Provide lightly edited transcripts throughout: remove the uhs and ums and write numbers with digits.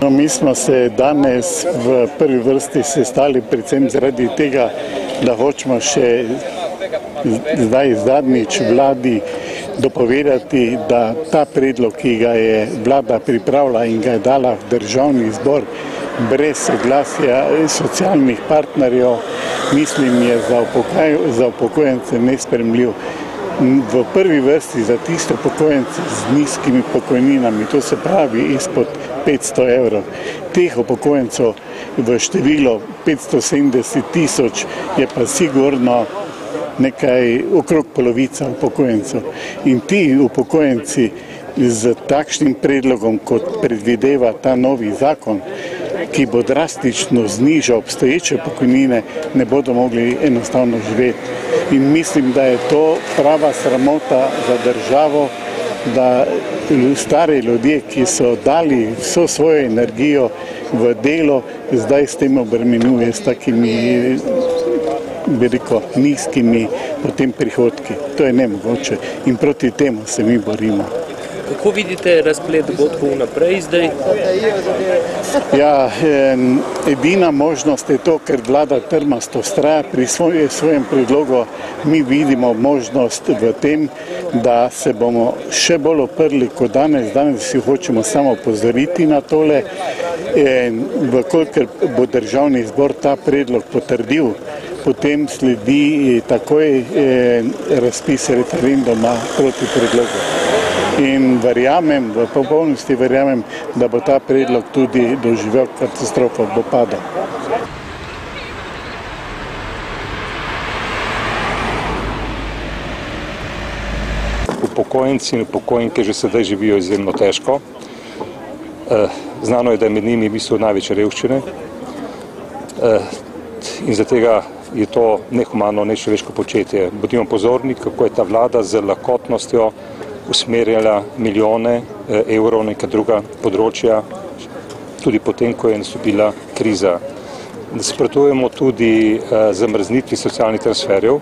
Mi smo se danes v prvi vrsti sestali predvsem zaradi tega, da hočemo še zdaj zadnjič vladi dopovedati, da ta predlog, ki ga je vlada pripravila in ga je dala v državni zbor brez soglasja socialnih partnerjev, mislim, je za upokojence nesprejemljiv. V prvi vrsti za tiste upokojence z nizkimi pokojninami, to se pravi izpod 500 evrov. Teh upokojencev v številu 570 tisoč je pa sigurno nekaj okrog polovica upokojencev. In ti upokojenci z takšnim predlogom, kot predvideva ta novi zakon, ki bo drastično znižal obstoječe pokojnine, ne bodo mogli enostavno živeti. In mislim, da je to prava sramota za državo, da stari ljudje, ki so dali vso svojo energijo v delo, zdaj s tem obremenjuje s takimi veliko nizkimi potem prihodki. To je nemogoče in proti temu se mi borimo. Kako vidite razplet dogodkov naprej zdaj? Ja, edina možnost je to, ker vlada trmasto vztraja pri svojem predlogu. Mi vidimo možnost v tem, da se bomo še bolj oprli kot danes. Danes si hočemo samo opozoriti na tole. Vkolikor bo državni zbor ta predlog potrdil, potem sledi takoj razpis referenduma proti predlogu. In verjamem, v popolnosti verjamem, da bo ta predlog tudi doživel katastrofo, bo padel. Upokojenci in upokojenke že sedaj živijo izjemno težko. Znano je, da je med njimi v bistvu največje revščine in zaradi tega je to nehumano, nečloveško početje. Bodimo pozorni, kako je ta vlada z lahkotnostjo usmerjala milijone evrov na neka druga področja, tudi potem, ko je nastopila kriza. Nasprotujemo tudi zamrznitvi socialnih transferjev,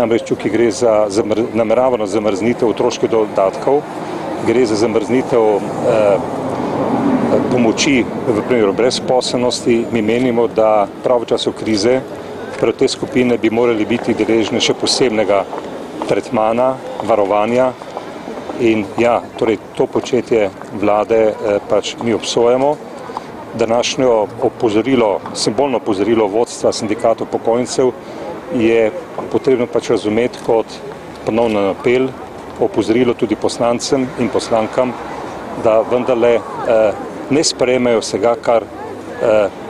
namreč tukaj gre za nameravano zamrznitev otroških dodatkov, gre za zamrznitev pomoči v primeru brezposelnosti. Mi menimo, da prav v času krize prav te skupine bi morali biti deležne še posebnega tretmana, varovanja. In ja, torej to početje vlade pač mi obsojamo. Današnjo opozorilo, simbolno opozorilo vodstva sindikatov upokojencev je potrebno pač razumeti kot ponovno apel, opozorilo tudi poslancem in poslankam, da vendarle ne sprejmejo vsega, kar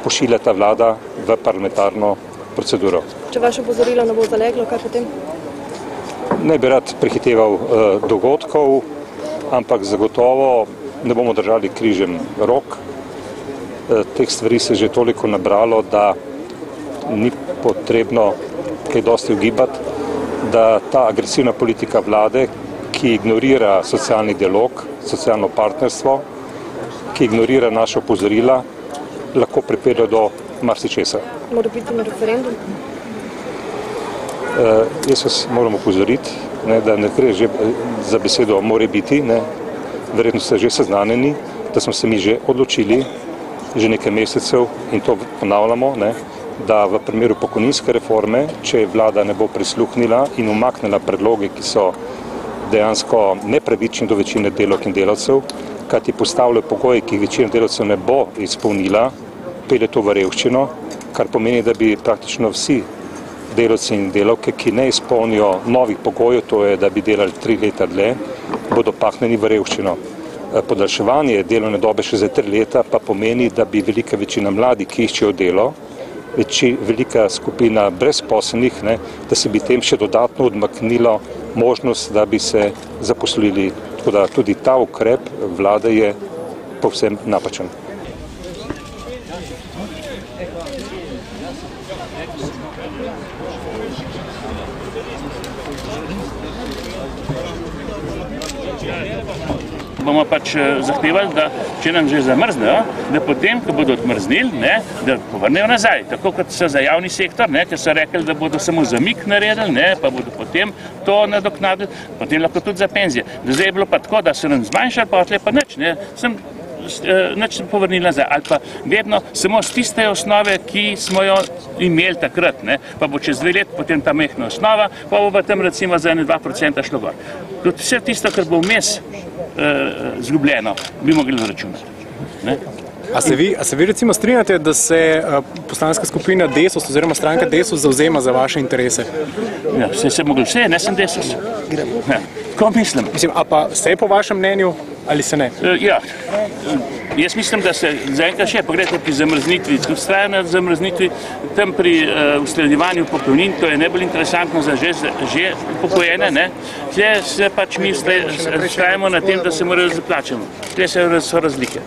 pošilja ta vlada v parlamentarno proceduro. Če vaše opozorilo ne bo zaleglo, kaj potem? Ne bi rad prehiteval dogodkov, ampak zagotovo ne bomo držali križem rok. Teh stvari se že toliko nabralo, da ni potrebno kaj dosti ugibati, da ta agresivna politika vlade, ki ignorira socialni dialog, socialno partnerstvo, ki ignorira naša opozorila, lahko pripelje do marsičesa. Mora biti na referendum? Jaz vas moram opozoriti, da ne gre že za besedo more biti, verjetno ste že seznanjeni, da smo se mi že odločili, že nekaj mesecev in to ponavljamo, da v primeru pokojninske reforme, če vlada ne bo prisluhnila in umaknila predloge, ki so dejansko nepravični do večine delavk in delavcev, kajti postavljajo pogoje, ki večina delavcev ne bo izpolnila, pelje to v revščino, kar pomeni, da bi praktično vsi delavci in delavke, ki ne izpolnijo novih pogojev, to je, da bi delali 3 leta dlje, bodo pahnjeni v revščino. Podaljševanje delovne dobe še za 3 leta pa pomeni, da bi velika večina mladih, ki iščejo delo, velika skupina brezposelnih, da se bi tem še dodatno odmaknilo možnost, da bi se zaposlili. Tako da tudi ta ukrep vlade je povsem napačen. bomo pač zahtevali, da če nam že zamrznejo, da potem, ko bodo odmrznili, da povrnejo nazaj. Tako kot so za javni sektor, ker so rekli, da bodo samo zamik naredili, pa bodo potem to nadoknadili, potem lahko tudi za penzije. Do zdaj je bilo pa tako, da so nam zmanjšali, pa odle pa nič, nič povrnili nazaj, ali pa vedno samo z tiste osnove, ki smo jo imeli takrat, pa bo čez 2 let potem ta mehna osnova, pa bo pa tam recimo za 1-2% šlo gor. Tudi vse tisto, kar bo vmes zgubljeno, bi mogli zračunati. A se vi recimo strinjate, da se poslanska skupina Desus oziroma stranka Desus zavzema za vaše interese? Ja, se mogli vse, ne sem Desus. Ko mislim? A pa se po vašem mnenju ali se ne? Ja, jaz mislim, da se zaenkrat še, pogledajte pri zamrznitvi, ustraja na zamrznitvi, tam pri uskladjevanju pokojnin, to je najbolj interesantno za že upokojene, tle se pač mi ustrajamo na tem, da se morajo zaplačati. Tle so razlike.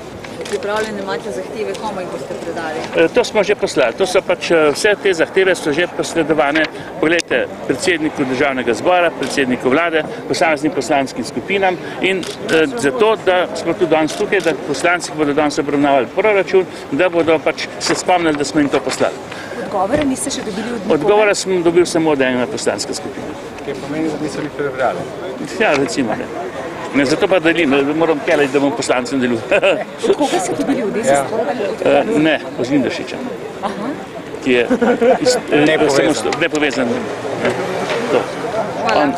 Pripravljene imate zahteve, komu jih boste predali? To smo že poslali. To so pač vse te zahteve so že posredovane. Poglejte, predsedniku državnega zbora, predsedniku vlade, posameznim poslanskim skupinam in zato, da smo tudi danes tukaj, da poslanci bodo danes obravnavali proračun, da bodo pač se spomnili, da smo jim to poslali. Odgovore niste še dobili od nikogar? Odgovore sem dobil samo od ene poslanske skupine. Kaj pomeni, da niso jih prebrali? Ja, recimo, ne. Zato pa delim, moram keleti, da bom poslancem delil. Od koga ste dobili v Desus? Ne, od Lindašiča, ki je nepovezan. Hvala.